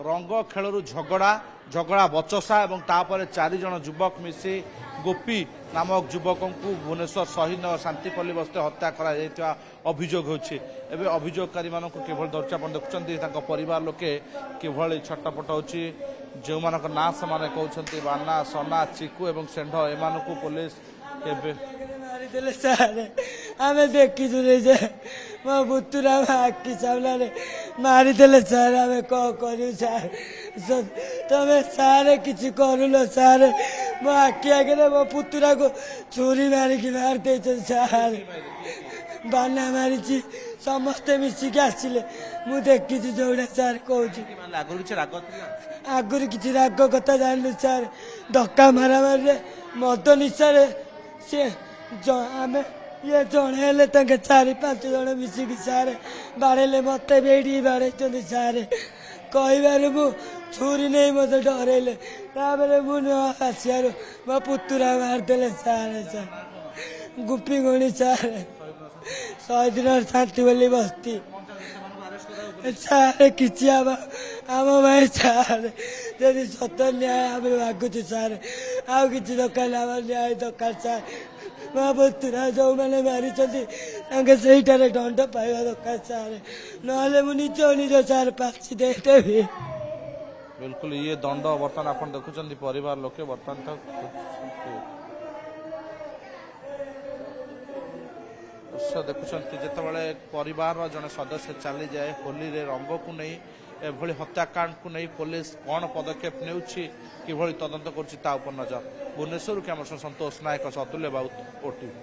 रंग खेलू झगड़ा झगड़ा बचसा और तापर 4 जन युवक मिसी गोपी नामक युवक को भुवनेश्वर शहीद शांतिपल्ली बस्ते हत्या करा अभियोग होछि। एबे अभियोगकारी मानक केवल धरछि आपण देखुछन्ती तांको परिवार लोके केवल छटपट होछि। जो मानक ना समान कहउछन्ती बाना सना चिकू एवं सेंढ एमानकु पुलिस केबे मारी देले सारे आमे देखि जुरे जे मो पुतुरा आखि सामने मारी देले सारे आमे को करू सार तमे सारे किछि करूलो सारे मो आखि आगे मो पुतुरा को छुरी मारी की मार दे सारे बाना मारी समस्ते मिसिक आसिले मु देखि जोड़ा सार कहूछि आगुरी किछि राग कथा जानलु सार धक्का मारा मारे मद निशारे से आमे ये जड़े 4-5 जन मिसिकी सारे बाड़े मत बेड़ी बाड़े सारे कहबार मु छुरी नहीं मत डरइले मुझे आसार मो पुतुरा मारदे सारे गुपी गणी सारे 100 दिन शांति बोली बस्ती सारे किसी आम भाई सारे जदि सत न्याय आम मागुच सारे आउ कि दरकार आम न्याय दरकार सार मो पुतुरा जो मैंने मारी सहीटार दंड पाइबा दरकार सारे ना निज निज सार फांसी देदेवी। बिल्कुल ये दंड बर्तमान आप देखुं परिवार लोके बर्तमान देखुं जिते परिवार जन सदस्य चली जाए होली रे रंग को नहीं एभली हत्याकांड को नहीं पुलिस कौन पदक्षेप नेउछि किभली तदंत करुछि ता उपर नजर। भुवनेश्वर कैमरा संतोष नायक अतुल्य बाउत ओटीवी।